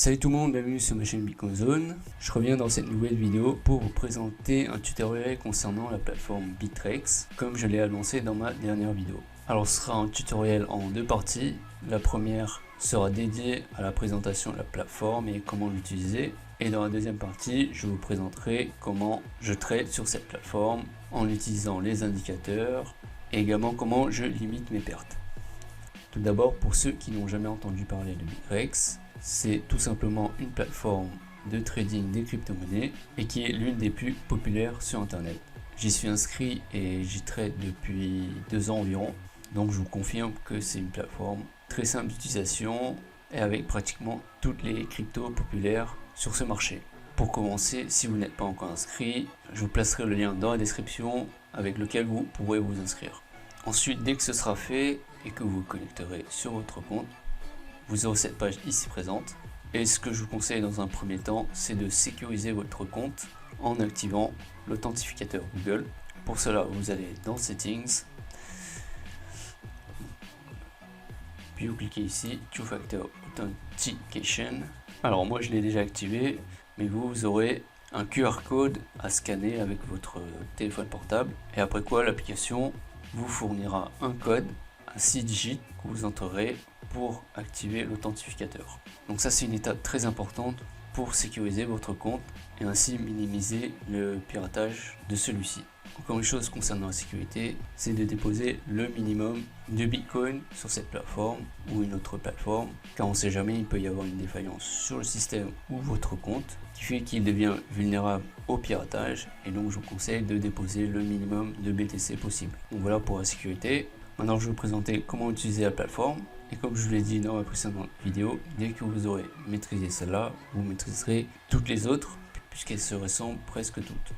Salut tout le monde, bienvenue sur ma chaîne Bitcoin Zone. Je reviens dans cette nouvelle vidéo pour vous présenter un tutoriel concernant la plateforme Bittrex, comme je l'ai annoncé dans ma dernière vidéo. Alors ce sera un tutoriel en deux parties. La première sera dédiée à la présentation de la plateforme et comment l'utiliser. Et dans la deuxième partie, je vous présenterai comment je trade sur cette plateforme en utilisant les indicateurs et également comment je limite mes pertes. Tout d'abord, pour ceux qui n'ont jamais entendu parler de Bittrex, c'est tout simplement une plateforme de trading des crypto-monnaies et qui est l'une des plus populaires sur internet. J'y suis inscrit et j'y trade depuis 2 ans environ, donc je vous confirme que c'est une plateforme très simple d'utilisation et avec pratiquement toutes les cryptos populaires sur ce marché. Pour commencer, si vous n'êtes pas encore inscrit, je vous placerai le lien dans la description avec lequel vous pourrez vous inscrire. Ensuite, dès que ce sera fait et que vous vous connecterez sur votre compte, vous aurez cette page ici présente. Et ce que je vous conseille dans un premier temps, c'est de sécuriser votre compte en activant l'authentificateur Google. Pour cela, vous allez dans Settings, puis vous cliquez ici Two Factor Authentication. Alors moi je l'ai déjà activé, mais vous aurez un QR code à scanner avec votre téléphone portable. Et après quoi, l'application vous fournira un code à 6 digits que vous entrerez pour activer l'authentificateur. Donc ça, c'est une étape très importante pour sécuriser votre compte et ainsi minimiser le piratage de celui-ci. Encore une chose concernant la sécurité, c'est de déposer le minimum de Bitcoin sur cette plateforme ou une autre plateforme, car on ne sait jamais, il peut y avoir une défaillance sur le système ou votre compte qui fait qu'il devient vulnérable au piratage, et donc je vous conseille de déposer le minimum de BTC possible. Donc voilà pour la sécurité. Maintenant, je vais vous présenter comment utiliser la plateforme. Et comme je vous l'ai dit dans ma précédente vidéo, dès que vous aurez maîtrisé celle-là, vous maîtriserez toutes les autres, puisqu'elles se ressemblent presque toutes.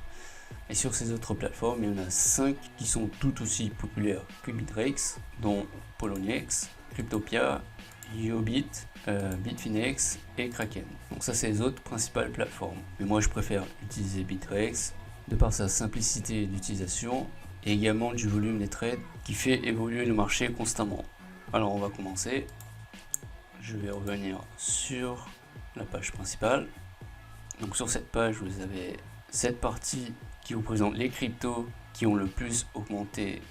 Et sur ces autres plateformes, il y en a 5 qui sont tout aussi populaires que Bittrex, dont Poloniex, Cryptopia, Yobit, Bitfinex et Kraken. Donc ça, c'est les autres principales plateformes. Mais moi, je préfère utiliser Bittrex de par sa simplicité d'utilisation et également du volume des trades qui fait évoluer le marché constamment. Alors on va commencer. Je vais revenir sur la page principale. Donc sur cette page, vous avez cette partie qui vous présente les cryptos qui ont le plus augmenté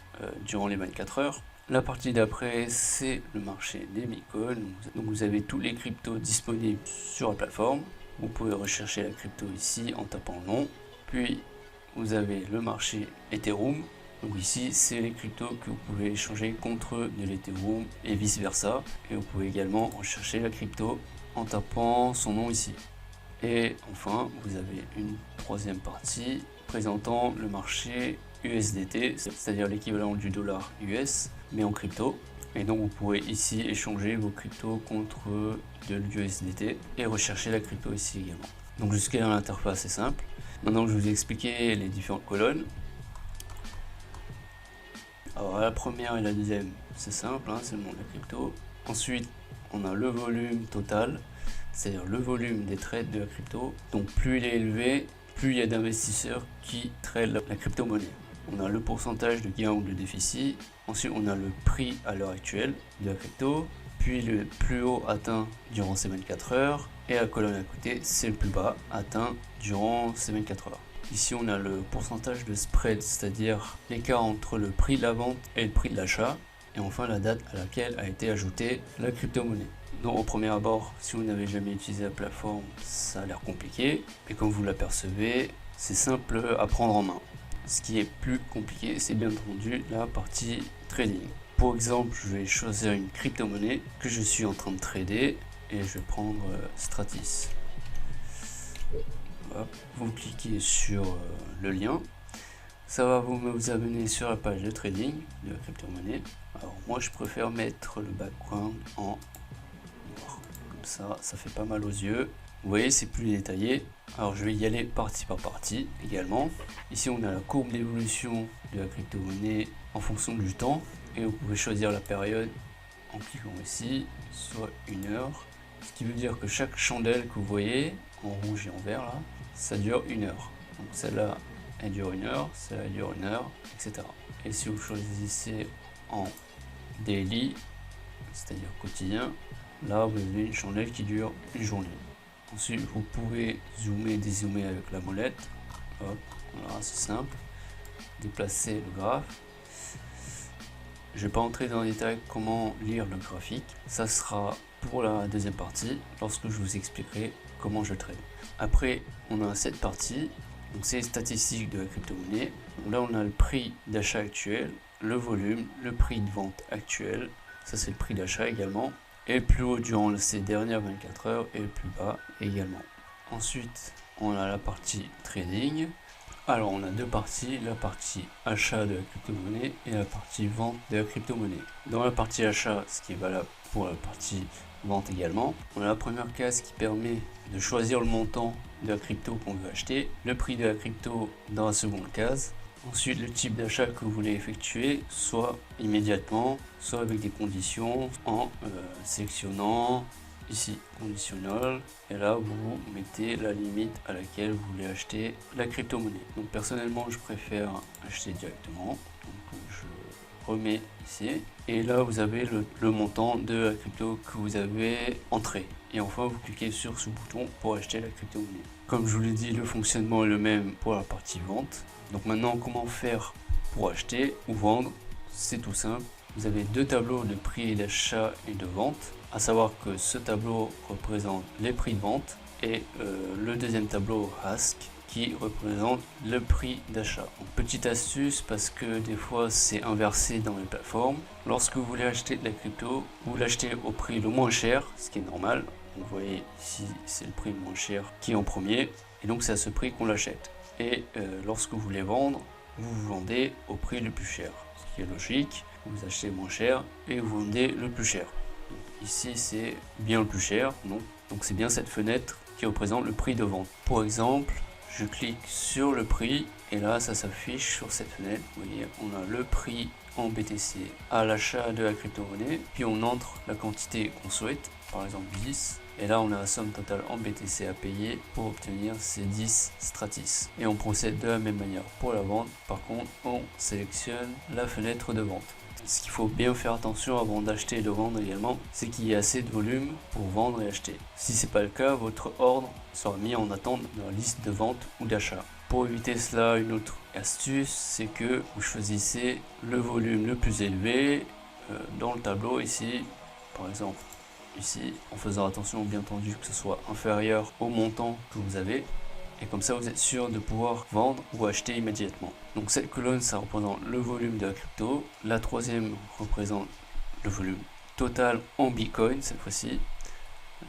durant les 24 heures. La partie d'après, c'est le marché des bitcoins. Donc vous avez tous les cryptos disponibles sur la plateforme. Vous pouvez rechercher la crypto ici en tapant le nom. Puis vous avez le marché Ethereum. Donc ici, c'est les cryptos que vous pouvez échanger contre de l'Ethereum et vice versa. Et vous pouvez également rechercher la crypto en tapant son nom ici. Et enfin, vous avez une troisième partie présentant le marché USDT, c'est-à-dire l'équivalent du dollar US, mais en crypto. Et donc vous pourrez ici échanger vos cryptos contre de l'USDT et rechercher la crypto ici également. Donc jusqu'à là, l'interface est simple. Maintenant que je vous ai expliqué les différentes colonnes, alors la première et la deuxième, c'est simple, hein, c'est le nom de la crypto. Ensuite, on a le volume total, c'est-à-dire le volume des trades de la crypto. Donc plus il est élevé, plus il y a d'investisseurs qui tradent la crypto-monnaie. On a le pourcentage de gain ou de déficit. Ensuite, on a le prix à l'heure actuelle de la crypto. Puis le plus haut atteint durant ces 24 heures. Et la colonne à côté, c'est le plus bas atteint durant ces 24 heures. Ici, on a le pourcentage de spread, c'est-à-dire l'écart entre le prix de la vente et le prix de l'achat. Et enfin, la date à laquelle a été ajoutée la crypto-monnaie. Donc, au premier abord, si vous n'avez jamais utilisé la plateforme, ça a l'air compliqué. Et comme vous l'apercevez, c'est simple à prendre en main. Ce qui est plus compliqué, c'est bien entendu la partie trading. Pour exemple, je vais choisir une crypto-monnaie que je suis en train de trader et je vais prendre Stratis. Hop, vous cliquez sur le lien, ça va vous amener sur la page de trading de la crypto-monnaie. Alors moi je préfère mettre le background en noir, comme ça fait pas mal aux yeux. Vous voyez, c'est plus détaillé. Alors je vais y aller partie par partie également. Ici on a la courbe d'évolution de la crypto-monnaie en fonction du temps et vous pouvez choisir la période en cliquant ici, soit 1 heure, ce qui veut dire que chaque chandelle que vous voyez en rouge et en vert là, ça dure 1 heure. Donc celle-là, elle dure 1 heure, celle-là elle dure 1 heure, etc. Et si vous choisissez en daily, c'est-à-dire quotidien, là vous avez une chandelle qui dure une journée. Ensuite, vous pouvez zoomer, dézoomer avec la molette. Hop, voilà, c'est simple. Déplacer le graphe. Je ne vais pas entrer dans les détails comment lire le graphique. Ça sera pour la deuxième partie, lorsque je vous expliquerai comment je trade. Après, on a cette partie. Donc c'est les statistiques de la crypto-monnaie. Là, on a le prix d'achat actuel, le volume, le prix de vente actuel. Ça, c'est le prix d'achat également. Et le plus haut durant ces dernières 24 heures et le plus bas également. Ensuite, on a la partie trading. Alors, on a deux parties, la partie achat de la crypto-monnaie et la partie vente de la crypto-monnaie. Dans la partie achat, ce qui est valable pour la partie vente également, on a la première case qui permet de choisir le montant de la crypto qu'on veut acheter, le prix de la crypto dans la seconde case, ensuite le type d'achat que vous voulez effectuer, soit immédiatement, soit avec des conditions, en sélectionnant ici conditionnel, et là vous mettez la limite à laquelle vous voulez acheter la crypto-monnaie. Donc personnellement je préfère acheter directement, donc je remets ici, et là vous avez le montant de la crypto que vous avez entré, et enfin vous cliquez sur ce bouton pour acheter la crypto-monnaie. Comme je vous l'ai dit, le fonctionnement est le même pour la partie vente. Donc maintenant, comment faire pour acheter ou vendre? C'est tout simple. Vous avez deux tableaux de prix d'achat et de vente, à savoir que ce tableau représente les prix de vente et le deuxième tableau Ask qui représente le prix d'achat. Petite astuce, parce que des fois c'est inversé dans les plateformes. Lorsque vous voulez acheter de la crypto, vous l'achetez au prix le moins cher, ce qui est normal. Donc vous voyez ici c'est le prix le moins cher qui est en premier, et donc c'est à ce prix qu'on l'achète. Et lorsque vous voulez vendre, vous vendez au prix le plus cher, ce qui est logique. Vous achetez moins cher et vous vendez le plus cher. Donc, ici c'est bien le plus cher, donc c'est bien cette fenêtre qui représente le prix de vente. Pour exemple, je clique sur le prix et là ça s'affiche sur cette fenêtre. Vous voyez, on a le prix en BTC à l'achat de la crypto-monnaie, puis on entre la quantité qu'on souhaite, par exemple 10, et là on a la somme totale en BTC à payer pour obtenir ces 10 Stratis. Et on procède de la même manière pour la vente. Par contre, on sélectionne la fenêtre de vente. Ce qu'il faut bien faire attention avant d'acheter et de vendre également, c'est qu'il y ait assez de volume pour vendre et acheter. Si ce n'est pas le cas, votre ordre sera mis en attente dans la liste de vente ou d'achat. Pour éviter cela, une autre astuce, c'est que vous choisissez le volume le plus élevé dans le tableau ici, par exemple ici, en faisant attention bien entendu que ce soit inférieur au montant que vous avez. Et comme ça, vous êtes sûr de pouvoir vendre ou acheter immédiatement. Donc cette colonne, ça représente le volume de la crypto. La troisième représente le volume total en Bitcoin cette fois-ci.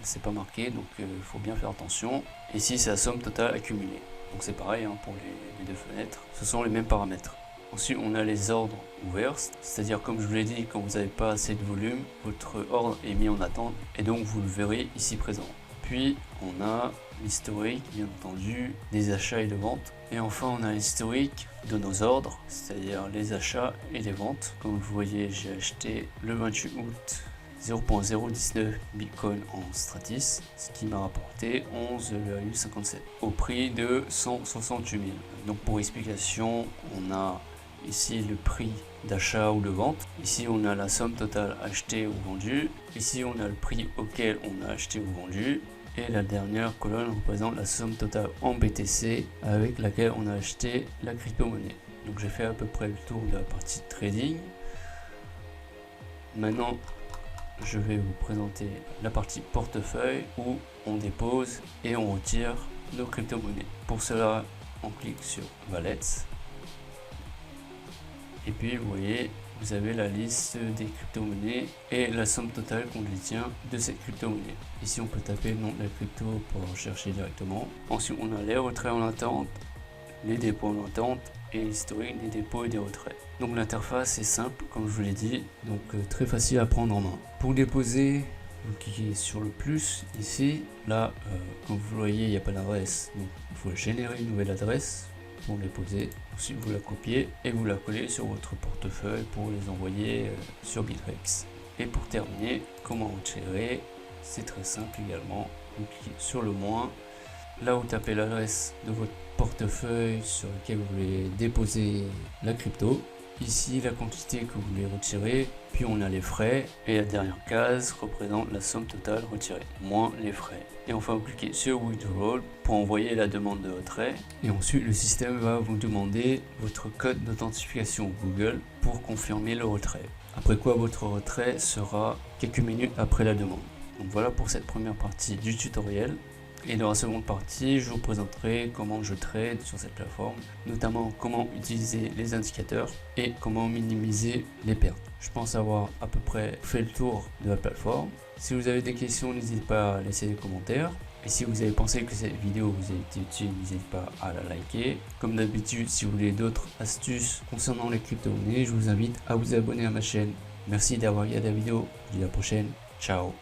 C'est pas marqué, donc il faut bien faire attention. Ici, c'est la somme totale accumulée. Donc c'est pareil pour les deux fenêtres. Ce sont les mêmes paramètres. Ensuite, on a les ordres ouverts, c'est-à-dire comme je vous l'ai dit, quand vous n'avez pas assez de volume, votre ordre est mis en attente et donc vous le verrez ici présent. Puis on a l'historique, bien entendu, des achats et de ventes. Et enfin, on a l'historique de nos ordres, c'est-à-dire les achats et les ventes. Comme vous voyez, j'ai acheté le 28 août 0.019 Bitcoin en Stratis, ce qui m'a rapporté 11,57 au prix de 168 000. Donc pour explication, on a ici le prix d'achat ou de vente. Ici, on a la somme totale achetée ou vendue. Ici, on a le prix auquel on a acheté ou vendu. Et la dernière colonne représente la somme totale en BTC avec laquelle on a acheté la crypto-monnaie. Donc j'ai fait à peu près le tour de la partie trading. Maintenant, je vais vous présenter la partie portefeuille où on dépose et on retire nos crypto-monnaies. Pour cela, on clique sur Wallets. Et puis vous voyez, vous avez la liste des crypto-monnaies et la somme totale qu'on détient de cette crypto-monnaie. Ici, on peut taper le nom de la crypto pour chercher directement. Ensuite, on a les retraits en attente, les dépôts en attente et l'historique des dépôts et des retraits. Donc l'interface est simple, comme je vous l'ai dit, donc très facile à prendre en main. Pour déposer, vous cliquez sur le plus ici. Là, comme vous le voyez, il n'y a pas d'adresse, donc il faut générer une nouvelle adresse pour déposer. Ensuite, vous la copiez et vous la collez sur votre portefeuille pour les envoyer sur Bittrex. Et pour terminer, comment retirer? C'est très simple également. Vous cliquez sur le moins. Là, vous tapez l'adresse de votre portefeuille sur lequel vous voulez déposer la crypto. ici la quantité que vous voulez retirer, puis on a les frais, et la dernière case représente la somme totale retirée, moins les frais. Et enfin vous cliquez sur Withdrawal pour envoyer la demande de retrait, et ensuite le système va vous demander votre code d'authentification Google pour confirmer le retrait. Après quoi votre retrait sera quelques minutes après la demande. Donc voilà pour cette première partie du tutoriel. Et dans la seconde partie, je vous présenterai comment je trade sur cette plateforme, notamment comment utiliser les indicateurs et comment minimiser les pertes. Je pense avoir à peu près fait le tour de la plateforme. Si vous avez des questions, n'hésitez pas à laisser des commentaires. Et si vous avez pensé que cette vidéo vous a été utile, n'hésitez pas à la liker. Comme d'habitude, si vous voulez d'autres astuces concernant les crypto-monnaies, je vous invite à vous abonner à ma chaîne. Merci d'avoir regardé la vidéo. Je vous dis à la prochaine. Ciao.